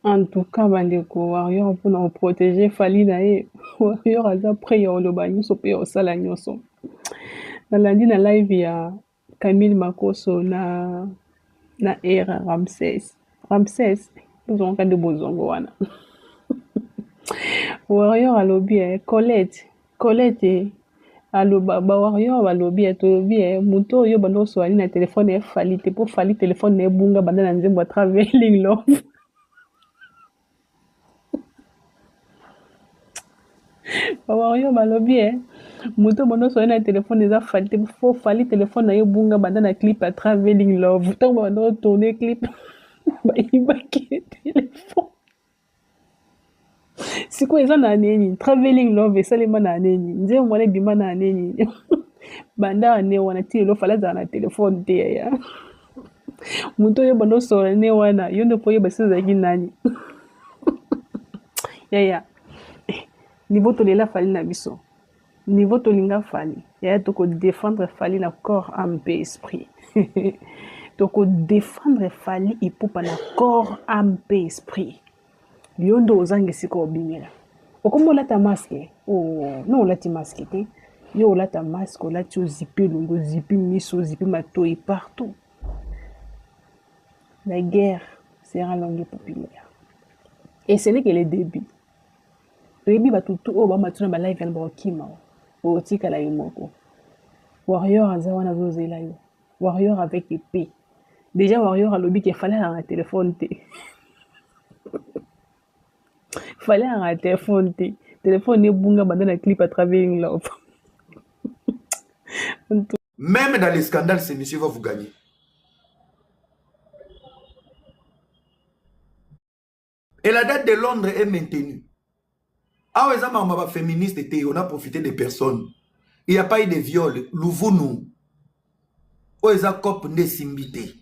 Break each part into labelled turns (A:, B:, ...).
A: En tout cas, bandeko, Warrior mpona koprotege Fally na ye. Warrior aza prêt ya koloba nyonso mpe ya kosala nyonso. Nalandi na live ya Camille Makoso na Era Ramses. Ramses, tozongaka nde bozongo wana. Warrior alobi Colette aloba Warrior balobi tolobi moto oyo banda koswali na telefone ya Fally te mpo Fally telefone na ebunga banda na nzembo ya traveling love. Warrior balobi moto banda koswali na telefone eza Fally te mpo Fally telefone na ebunga banda na clip ya traveling love. Ntango banda kotourne clip bayibaki telefone. Sikoyo eza na nini traveling love esalema na nini nzembo wana ebima na nini banda ane wana ti lelo Fally azala na telefone te ya moto oyo banda osola ne wana yo nde mpo oyeba si ozalaki nani yaya niveau tolela Fally na biso niveau tolinga Fally yaya tokodéfendre Fally na corps âme mpe esprit tokodéfendre Fally epupa na corps âme mpe esprit yo nde ozangi esika obimela okomba olata maske no olati maske te yo olata maske olati ozipi elongo ozipi miso ozipi matoi partout. La guerre sera longue et populaire. Et ce n'est que le début. Rebi batutu o bamatuna ba live en bakima. O tika la yimoko. Warrior azawa na zozela yo. Warrior avec épée. Déjà Warrior a lobby qu'il fallait un téléphone té. Fallait un téléphone té. Téléphone ne bunga banda na clip à travers une love.
B: Même dans les scandales, ce monsieur va vous gagner. Et la date de Londres est maintenue. Ah, les hommes féministes, on a profité des personnes. Il n'y a pas eu de viol. Louvounou. Oh, les copes ne simbité.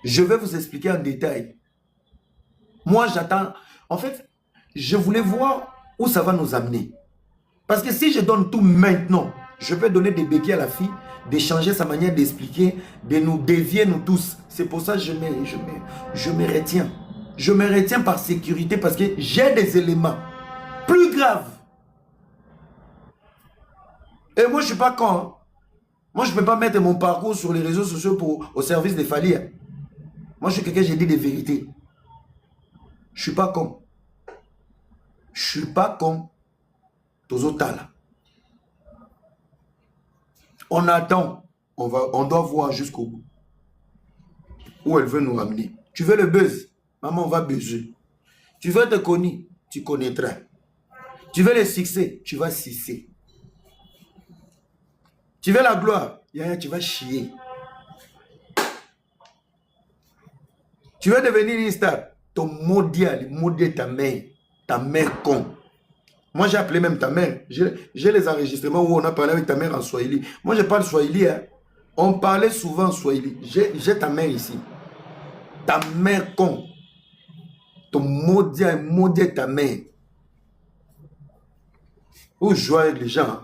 B: Je vais vous expliquer en détail. Moi, j'attends. En fait, je voulais voir où ça va nous amener. Parce que si je donne tout maintenant, je vais donner des béquilles à la fille, de changer sa manière d'expliquer, de nous dévier nous tous. C'est pour ça que je me retiens. Je me retiens par sécurité parce que j'ai des éléments plus graves. Et moi, je ne suis pas con. Hein. Moi, je ne peux pas mettre mon parcours sur les réseaux sociaux au service des Fally. Hein. Moi, je suis quelqu'un, j'ai dit des vérités. Je ne suis pas con. Je ne suis pas con. Tozotal. On attend. On doit voir jusqu'au bout. Où elle veut nous ramener. Tu veux le buzz? Maman, on va buzzer. Tu veux te connaître? Tu connaîtras. Tu veux le succès? Tu vas succès. Tu veux la gloire? Yaya, tu vas chier. Tu veux devenir une star? Ton maudit ta mère con. Moi, j'ai appelé même ta mère. J'ai les enregistrements où on a parlé avec ta mère en Swahili. Moi, je parle Swahili. Hein. On parlait souvent en Swahili. J'ai ta mère ici. Ta mère con. Ton maudit ta mère. Où jouer avec les gens.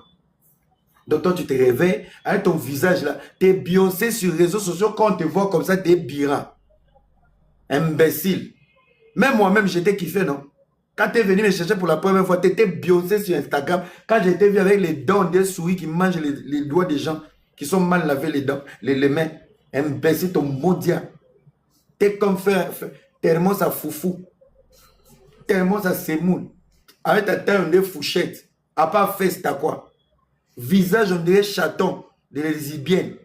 B: Donc toi, tu te réveilles avec ton visage là. T'es Beyoncé sur les réseaux sociaux. Quand on te voit comme ça, t'es Bira. Imbécile. Même moi-même, j'étais kiffé, non? Quand tu es venu me chercher pour la première fois, tu étais Beyoncé sur Instagram. Quand j'étais vu avec les dents des souris qui mangent les doigts des gens, qui sont mal lavés les dents, les mains. Imbécile, ton maudit. T'es comme tellement ça foufou. Tellement ça sémoule. Avec ta tête, on dirait fouchette. À part fesse, t'as quoi? Visage, on dirait chaton de lesbienne.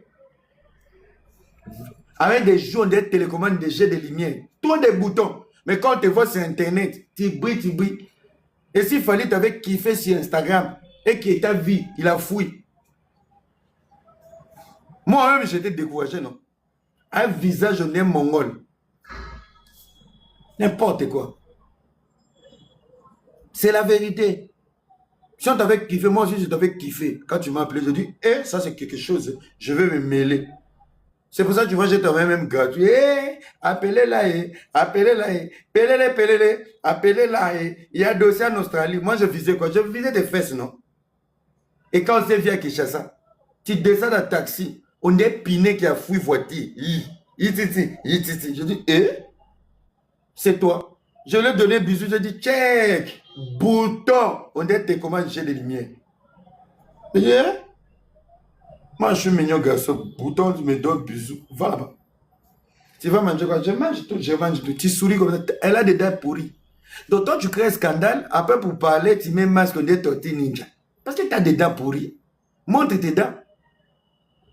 B: Avec des joues, on dirait télécommande, des jets de lumière. Tous des boutons. Mais quand on te voit sur Internet, tu brilles. Et s'il fallait t'avais kiffé sur Instagram et qu'il t'a vu, il a fouillé. Moi-même, j'étais découragé, non? Un visage, on est mongol. N'importe quoi. C'est la vérité. Si on t'avait kiffé, moi aussi je t'avais kiffé. Quand tu m'as appelé, je dis, ça c'est quelque chose, je vais me mêler. C'est pour ça que tu vois, je t'avais même gratuit. Appelez-la, appelez-la, appelez-la. Il y a dossier en Australie. Moi, je visais quoi? Je visais des fesses, non? Et quand on s'est vu à Kinshasa, tu descends dans le taxi, on est piné qui a fouillé voiture. Je dis, C'est toi. Je lui ai donné bisous, j'ai dit, check, bouton. On dit, t'es comment j'ai des lumières. Yeah. Moi, je suis mignon garçon. Bouton, tu me donnes bisous. Va là-bas. Tu vas manger quoi? Je mange tout, je mange tout. Tu souris comme ça. Elle a des dents pourries. Donc, toi, tu crées un scandale. Après, pour parler, tu mets masque de tortille ninja. Parce que tu as des dents pourries. Montre tes dents.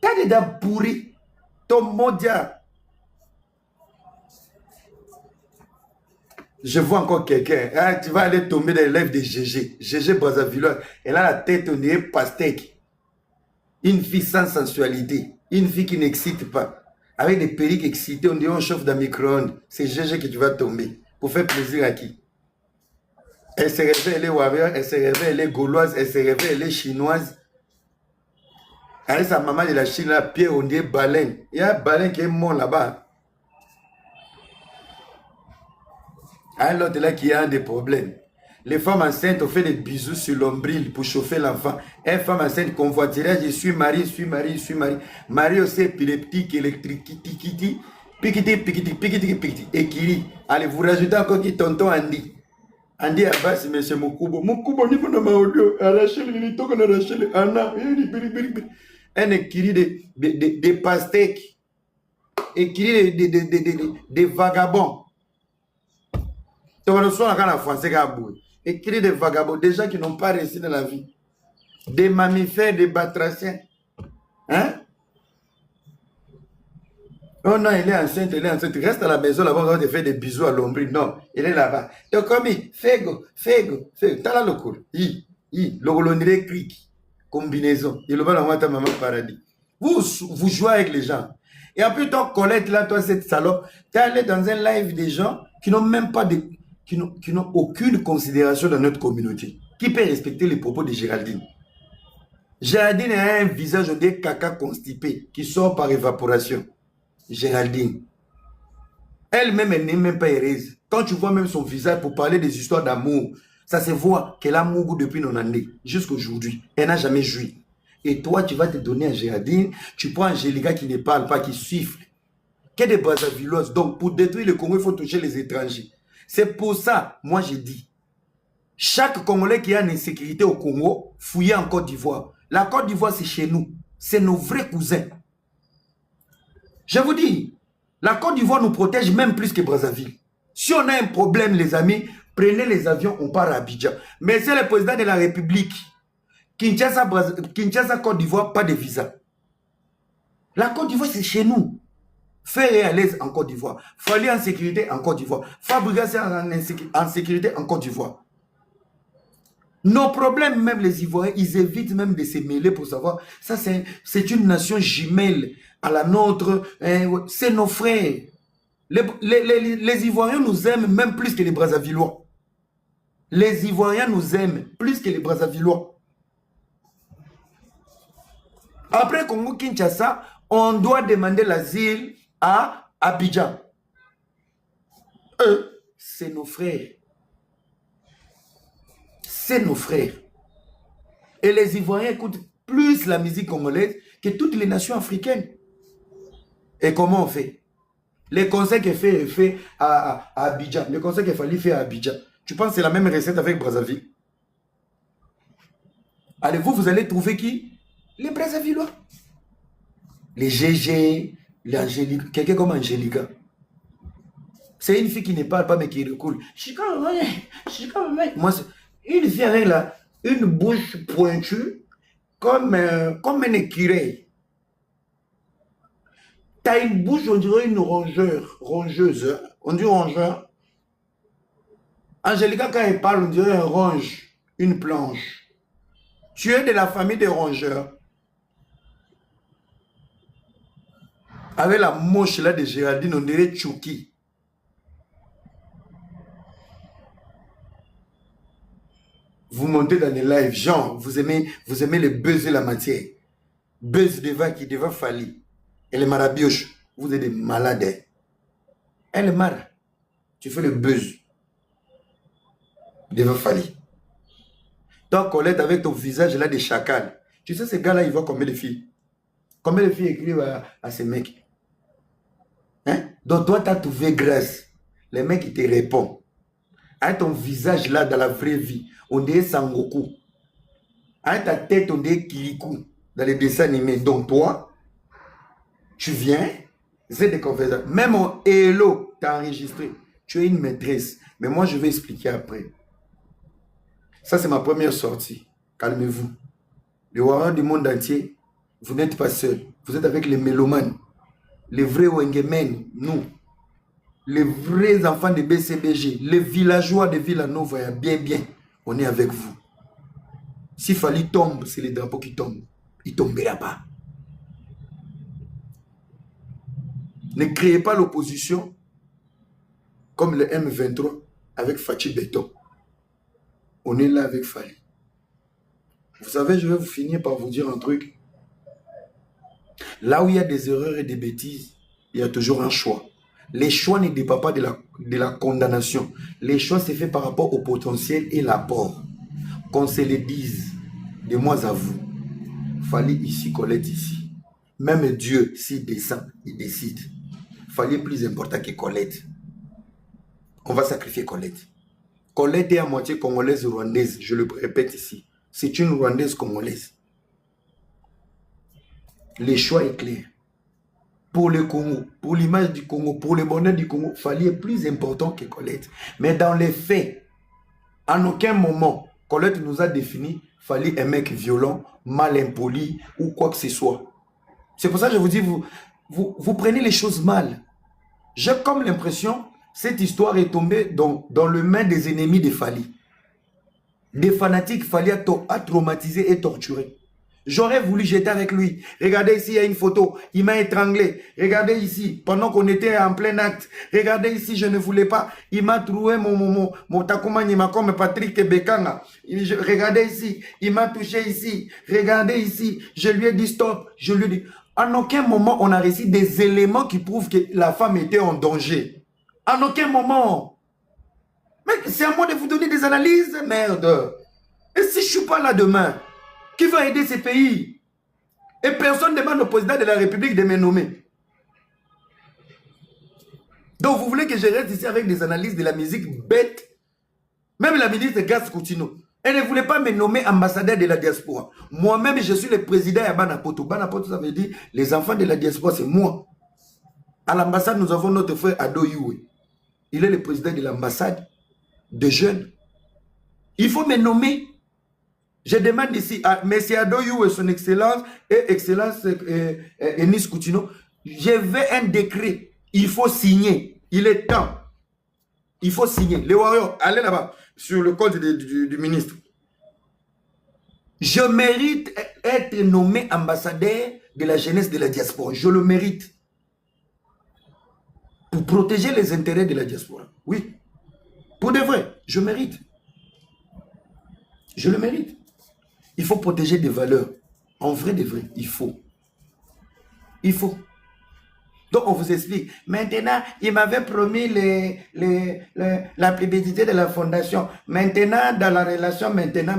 B: Tu as des dents pourries. Ton mondial. Je vois encore quelqu'un. Hein, tu vas aller tomber dans les lèvres de GG. GG Brazzaville. Elle a la tête, on dirait pastèque. Une fille sans sensualité. Une fille qui n'excite pas. Avec des perruques excitées, on dirait on chauffe dans le micro-ondes. C'est GG que tu vas tomber. Pour faire plaisir à qui? Elle se réveille, elle est warrior. Elle se réveille, elle est gauloise. Elle se réveille, elle est chinoise. Avec sa maman de la Chine, là, Pierre, on dirait baleine. Il y a un baleine qui est mort là-bas. À l'autre là qui a des problèmes. Les femmes enceintes ont fait des bisous sur l'ombril pour chauffer l'enfant. Une femme enceinte convoitirait, je suis marié, je suis marié, je suis marié. Marié aussi épileptique, électrique, piquiti, piquiti, piquiti, piquiti, piquiti. Et qui allez, vous rajoutez encore qui tonton Andy. Andy Abbas, monsieur Mokubo. Mokubo, ni vous n'avez audio. Arrachez le lito qu'on a arraché le Anna. Un écrit des pastèques. Écrit des vagabonds. Écrit des vagabonds, des gens qui n'ont pas réussi dans la vie. Des mammifères, des batraciens. Hein? Oh non, il est enceinte, il est enceinte. Reste à la maison là-bas, on va te faire des bisous à l'ombril. Non, il est là-bas. Donc, comme il, fego. T'as là le cours. Le clic. Combinaison. Il va l'envoyer à ta maman paradis. Vous jouez avec les gens. Et après, toi, Colette, là, toi, cette salope, t'es allé dans un live des gens qui n'ont même pas de. Qui n'ont aucune considération dans notre communauté. Qui peut respecter les propos de Géraldine? Géraldine a un visage de caca constipé qui sort par évaporation. Géraldine. Elle-même, elle n'est même pas heureuse. Quand tu vois même son visage pour parler des histoires d'amour, ça se voit qu'elle a Mougou depuis nos années, jusqu'à aujourd'hui. Elle n'a jamais joui. Et toi, tu vas te donner à Géraldine, tu prends Angélica qui ne parle pas, qui siffle. Qu'est des Brazzavilloises. Donc, pour détruire le Congo, il faut toucher les étrangers. C'est pour ça, moi j'ai dit, chaque Congolais qui a une insécurité au Congo, fouillez en Côte d'Ivoire. La Côte d'Ivoire, c'est chez nous. C'est nos vrais cousins. Je vous dis, la Côte d'Ivoire nous protège même plus que Brazzaville. Si on a un problème, les amis, prenez les avions, on part à Abidjan. Mais c'est le président de la République. Kinshasa, Côte d'Ivoire, pas de visa. La Côte d'Ivoire, c'est chez nous. Ferré à l'aise en Côte d'Ivoire. Fali en sécurité en Côte d'Ivoire. Fabrication en sécurité en Côte d'Ivoire. Nos problèmes, même les Ivoiriens, ils évitent même de se mêler pour savoir. Ça, c'est une nation jumelle à la nôtre. C'est nos frères. Les Ivoiriens nous aiment même plus que les Brazzavillois. Les Ivoiriens nous aiment plus que les Brazzavillois. Après Congo-Kinshasa, on doit demander l'asile à Abidjan. Eux, c'est nos frères. C'est nos frères. Et les Ivoiriens écoutent plus la musique congolaise que toutes les nations africaines. Et comment on fait? Les conseils qu'il fait à Abidjan, les conseils qu'il fallait faire à Abidjan, tu penses que c'est la même recette avec Brazzaville? Allez, vous allez trouver qui? Les Brazzavillois. Les GG, l'Angélique, quelqu'un comme Angélica. C'est une fille qui ne parle pas mais qui recoule. Moi, une fille avec une bouche pointue comme un écureuil. Tu as une bouche, on dirait une rongeuse. On dit rongeur. Angélica, quand elle parle, on dirait un ronge, une planche. Tu es de la famille des rongeurs. Avec la moche là de Géraldine, on dirait Chouki. Vous montez dans les lives, genre, vous aimez le buzz et la matière. Buzz qui devant Fali. Elle est marabioche. Vous êtes des malades. Elle est mara. Tu fais le buzz. Devant Fali. Toi, Colette, avec ton visage là de chacal. Tu sais, ces gars-là, ils voient combien de filles? Combien de filles écrivent à ces mecs? Hein? Donc toi, tu as trouvé grâce. les mecs qui te répondent. Avec ton visage là dans la vraie vie, on dirait Sangoku. Avec ta tête, on dirait Kirikou dans les dessins animés. Donc toi, tu viens, c'est des conversations. Même en hello, tu as enregistré. Tu es une maîtresse. Mais moi, je vais expliquer après. Ça, c'est ma première sortie. Calmez-vous. Les warriors du monde entier, vous n'êtes pas seuls. Vous êtes avec les mélomanes. Les vrais Wengemen, nous. Les vrais enfants de BCBG. Les villageois de Villanova, bien. On est avec vous. Si Fali tombe, c'est les drapeaux qui tombent. Il ne tombera pas. Ne créez pas l'opposition comme le M23 avec Fachi Beton. On est là avec Fali. Vous savez, je vais vous finir par vous dire un truc. Là où il y a des erreurs et des bêtises, il y a toujours un choix. Les choix ne dépendent pas de la condamnation. Les choix, c'est fait par rapport au potentiel et l'apport. Qu'on se le dise, de moi à vous. Fali ici, Colette ici. Même Dieu, s'il descend, il décide. Fali est plus important que Colette. On va sacrifier Colette. Colette est à moitié congolaise ou rwandaise, je le répète ici. C'est une rwandaise congolaise. Le choix est clair. Pour le Congo, pour l'image du Congo, pour le bonheur du Congo, Fali est plus important que Colette. Mais dans les faits, en aucun moment, Colette nous a défini Fali un mec violent, mal impoli ou quoi que ce soit. C'est pour ça que je vous dis, vous prenez les choses mal. J'ai comme l'impression cette histoire est tombée dans le main des ennemis de Fali. Des fanatiques, Fali a traumatisé et torturé. J'aurais voulu jeter avec lui. Regardez ici, il y a une photo. Il m'a étranglé. Regardez ici, pendant qu'on était en plein acte. Regardez ici, je ne voulais pas. Il m'a trouvé mon Takuma Nima comme Patrick Bekanga. Regardez ici, il m'a touché ici. Regardez ici, je lui ai dit stop. Je lui ai dit... En aucun moment, on a réussi des éléments qui prouvent que la femme était en danger. En aucun moment. Mais c'est à moi de vous donner des analyses, merde. Et si je ne suis pas là demain, qui va aider ces pays? Et personne ne demande au président de la République de me nommer. Donc vous voulez que je reste ici avec des analyses de la musique bête? Même la ministre Gas Coutinho, elle ne voulait pas me nommer ambassadeur de la diaspora. Moi-même, je suis le président de Banapoto. Banapoto, ça veut dire les enfants de la diaspora, c'est moi. À l'ambassade, nous avons notre frère Ado Yue. Il est le président de l'ambassade de jeunes. Il faut me nommer. Je demande ici à M. Ado Yue, son excellence et excellence Enis Coutinho, je veux un décret. Il faut signer. Il est temps. Il faut signer. Les warriors, allez là-bas, sur le code du ministre. Je mérite être nommé ambassadeur de la jeunesse de la diaspora. Je le mérite. Pour protéger les intérêts de la diaspora. Oui. Pour de vrai, je mérite. Je le mérite. Il faut protéger des valeurs. En vrai, de vrai, il faut. Il faut. Donc, on vous explique. Maintenant, il m'avait promis la publicité de la fondation. Maintenant, dans la relation, maintenant.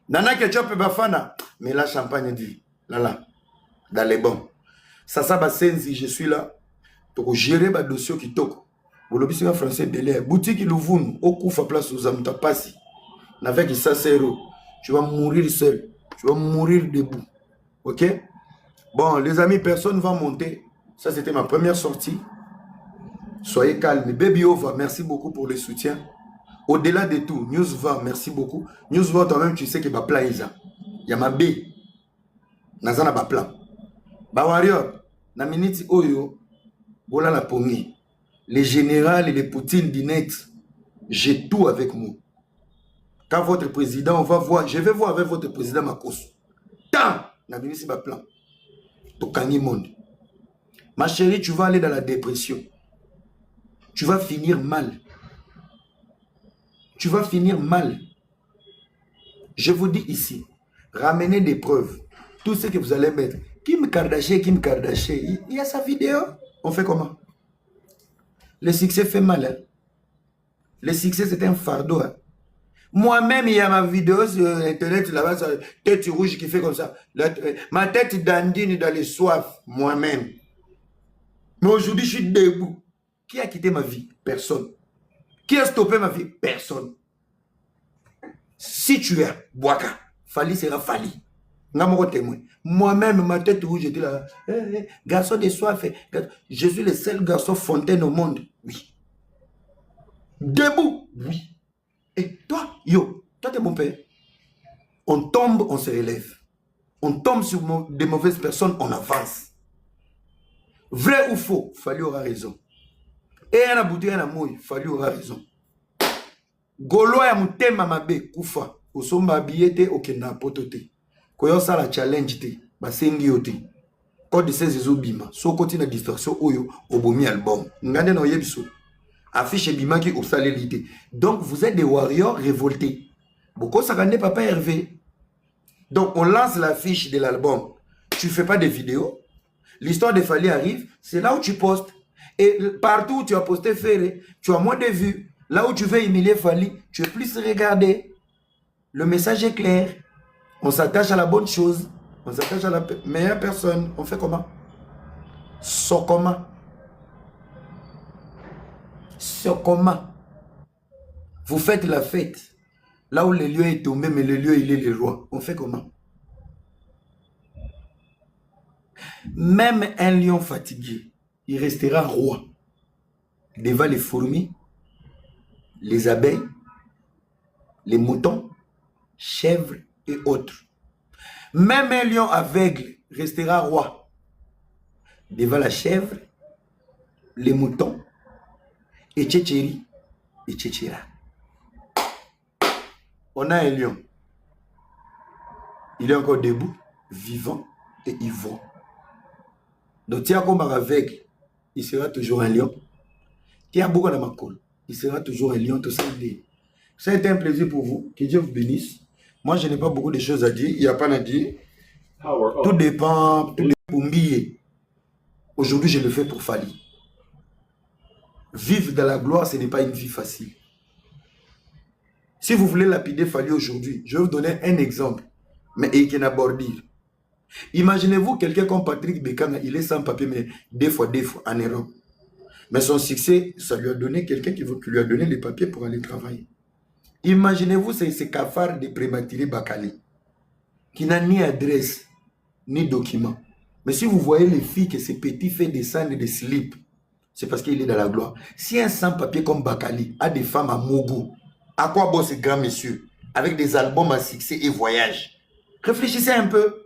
B: Nana Ketchup Bafana. Mais là, champagne dit. Là. Dans les bons. Sasa Basenzi, je suis là. Pour gérer le dossier qui toque. Vous l'obéissez en français de l'air. Boutique Louvoun, au coup, fa place aux amis, passi. Avec ça, c'est tu vas mourir seul. Tu vas mourir debout. Ok? Bon, les amis, personne ne va monter. Ça, c'était ma première sortie. Soyez calmes. Baby Ova, merci beaucoup pour le soutien. Au-delà de tout, Newsva, merci beaucoup. Newsva, toi-même, tu sais qu'il y a plan Isa. Il y a ma B. Nazana ba plan. Ba warrior, na minute oyo, bola la pongi. Les généraux et les Poutine d'Inet, j'ai tout avec moi. Quand votre président, on va voir, je vais voir avec votre président Makos. Tant, na minute ba plan. Tokani monde. Ma chérie, tu vas aller dans la dépression. Tu vas finir mal. Tu vas finir mal. Je vous dis ici, ramenez des preuves. Tout ce que vous allez mettre. Kim Kardashian. Il y a sa vidéo. On fait comment? Le succès fait mal. Hein? Le succès, c'est un fardeau. Hein? Moi-même, il y a ma vidéo sur Internet, là-bas, tête rouge qui fait comme ça. Ma tête dandine dans les soifs, moi-même. Mais aujourd'hui, je suis debout. Qui a quitté ma vie? Personne. Qui a stoppé ma vie? Personne. Si tu es Bouaka, Fali sera Fali. Témoin. Moi-même, ma tête rouge, j'étais là. Garçon de soif. Je suis le seul garçon fontaine au monde. Oui. Debout. Oui. Et toi, toi, t'es mon père. On tombe, on se relève. On tombe sur des mauvaises personnes, on avance. Vrai ou faux, Fali aura raison. Et un abouti, un amour, Fali aura raison. Golo ya mutema mabe kufa. Osomba biyete okenda potote. Koyo sala challenge te. Basengi yote. Code 16 ezobima. So koti na distorsion oyo obomi album. Ngande na oyebiso. Affiche bima ki osalelite. Donc vous êtes des warriors révoltés. Boko sakande papa Hervé. Donc on lance l'affiche de l'album. Tu fais pas de vidéos. L'histoire de Fali arrive. C'est là où tu postes. Et partout où tu as posté Ferré, tu as moins de vues. Là où tu veux humilier Fali, tu es plus regardé. Le message est clair. On s'attache à la bonne chose. On s'attache à la meilleure personne. On fait comment? Comment? Comment? Vous faites la fête. Là où le lieu est tombé, mais le lieu, il est le roi. On fait comment? Même un lion fatigué, il restera roi. Devant les fourmis, les abeilles, les moutons, chèvres et autres. Même un lion aveugle restera roi. Devant la chèvre, les moutons, et tchétchéri, et tchétchéra. On a un lion. Il est encore debout, vivant et ivre. Donc, tiens comme un aveugle, il sera toujours un lion. Tiens beaucoup dans ma colle, il sera toujours un lion. Tout ça, ça a été un plaisir pour vous. Que Dieu vous bénisse. Moi, je n'ai pas beaucoup de choses à dire. Il n'y a pas à dire. Tout dépend. Tout pour m'iller. Aujourd'hui, je le fais pour Fali. Vivre dans la gloire, ce n'est pas une vie facile. Si vous voulez lapider Fali aujourd'hui, je vais vous donner un exemple. Mais il y a bordir. Imaginez-vous quelqu'un comme Patrick Bekanga, il est sans papier, mais des fois en Europe. Mais son succès, ça lui a donné quelqu'un qui lui a donné les papiers pour aller travailler. Imaginez-vous ces cafards de prématuré Bakali, qui n'a ni adresse, ni document. Mais si vous voyez les filles que ces petits fait descendre des slips, c'est parce qu'il est dans la gloire. Si un sans-papier comme Bakali a des femmes à Mogo, à quoi bon ces grands messieurs, avec des albums à succès et voyages? Réfléchissez un peu.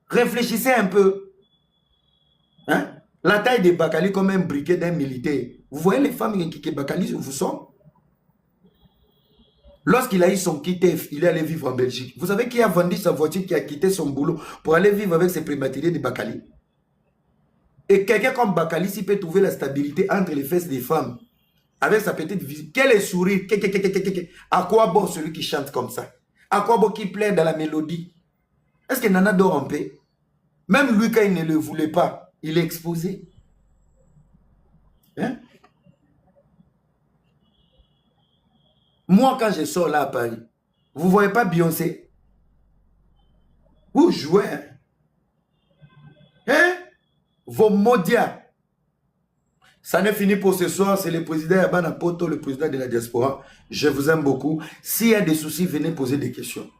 B: Réfléchissez un peu. Hein? La taille de Bakali comme un briquet d'un militaire. Vous voyez les femmes qui Bakali vous sont? Lorsqu'il a eu son kitef, il est allé vivre en Belgique. Vous savez qui a vendu sa voiture, qui a quitté son boulot pour aller vivre avec ses prématurés de Bakali? Et quelqu'un comme Bakali, s'il peut trouver la stabilité entre les fesses des femmes, avec sa petite visite, quel est sourire? À quoi bon celui qui chante comme ça? À quoi bon qui plaît dans la mélodie? Est-ce que Nana dort en paix? Même lui, quand il ne le voulait pas, il est exposé. Hein? Moi, quand je sors là à Paris, vous ne voyez pas Beyoncé? Vous jouez. Hein? Hein? Vos maudias. Ça n'est fini pour ce soir. C'est le président Yabana Poto, le président de la diaspora. Je vous aime beaucoup. S'il y a des soucis, venez poser des questions.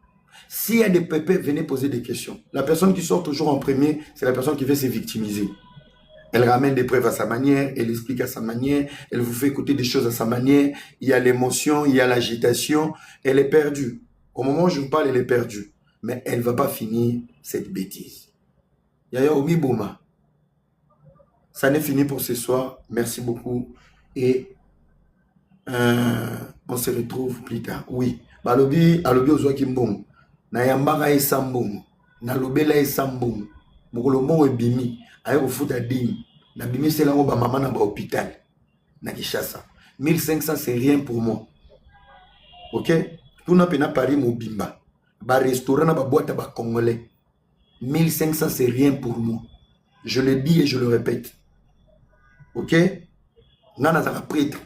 B: S'il y a des pépés, venez poser des questions. La personne qui sort toujours en premier, c'est la personne qui veut se victimiser. Elle ramène des preuves à sa manière, elle explique à sa manière, elle vous fait écouter des choses à sa manière. Il y a l'émotion, il y a l'agitation. Elle est perdue. Au moment où je vous parle, elle est perdue. Mais elle ne va pas finir cette bêtise. Yaya Omi Bouma. Ça n'est fini pour ce soir. Merci beaucoup. Et on se retrouve plus tard. Oui. Alobi ozwa kimbongo. Na yambaka esambongo. Na lobela esambongo. Mokolomo ebimi. Aye kofuta dimi. Na bimi selango ba maman na ba hôpital. Na Kinshasa. 1500 c'est rien pour moi. OK? Tout n'a pas Paris mobimba. Ba restaurant na ba boîte ba congolais. 1500 c'est rien pour moi. Je le dis et je le répète. OK? Nana zaka prêtre.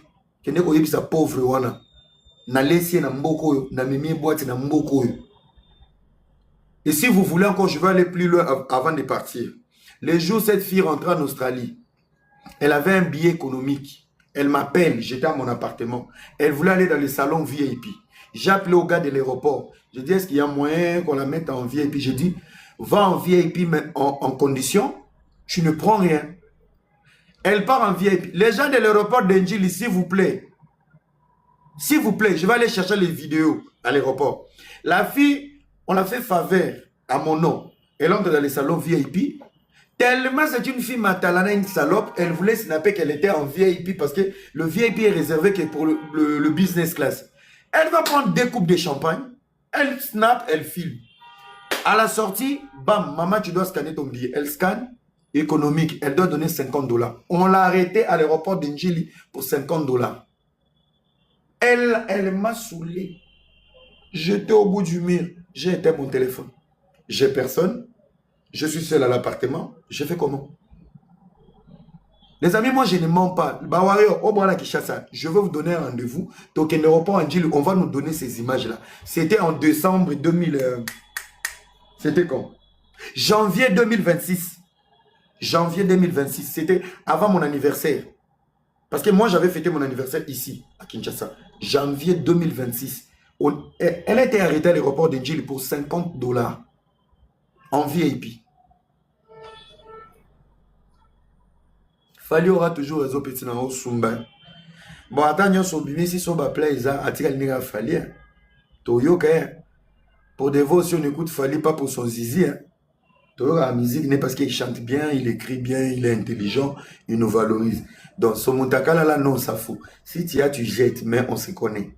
B: Kende ko yebisa pauvre wana. Na laisser na mboko yo, na mimi boîte na mboko yo. Et si vous voulez encore, je vais aller plus loin avant de partir. Le jour où cette fille rentre en Australie, Elle avait un billet économique. Elle m'appelle, j'étais à mon appartement. Elle voulait aller dans le salon VIP. J'ai appelé au gars de l'aéroport. Je dis, est-ce qu'il y a moyen qu'on la mette en VIP? J'ai dit, va en VIP, mais en condition, tu ne prends rien. Elle part en VIP. Les gens de l'aéroport d'Engili, s'il vous plaît, je vais aller chercher les vidéos à l'aéroport. La fille, on l'a fait faveur à mon nom. Elle entre dans les salons VIP. Tellement c'est une fille matalana, une salope, elle voulait snapper qu'elle était en VIP parce que le VIP est réservé que pour le business class. Elle va prendre 2 coupes de champagne, elle snap, elle filme. À la sortie, bam, maman, tu dois scanner ton billet. Elle scanne, économique, elle doit donner $50. On l'a arrêtée à l'aéroport d'Engili pour $50. Elle m'a saoulé. J'étais au bout du mur, j'ai éteint mon téléphone. J'ai personne. Je suis seul à l'appartement. Je fais comment? Les amis, moi, je ne mens pas. Je vais vous donner un rendez-vous. Donc, en aéroport en Gilles, on va nous donner ces images-là. C'était en décembre 2000. C'était quand? Janvier 2026. Janvier 2026. C'était avant mon anniversaire. Parce que moi, j'avais fêté mon anniversaire ici, à Kinshasa. Janvier 2026. Elle a été arrêtée à l'aéroport de Gilles pour $50 en VIP. Fali aura toujours raison petit dans au Sumba. Bon, attends, si on va plaisir, Atikal Nira Fali. Toyoka, pour des voix, si on écoute Fali, pas pour son zizi. Toyoka, la musique n'est parce qu'il chante bien, il écrit bien, il est intelligent, il nous valorise. Donc, son montakala là, non, ça fout. Si tu as, tu jettes, mais on se connaît.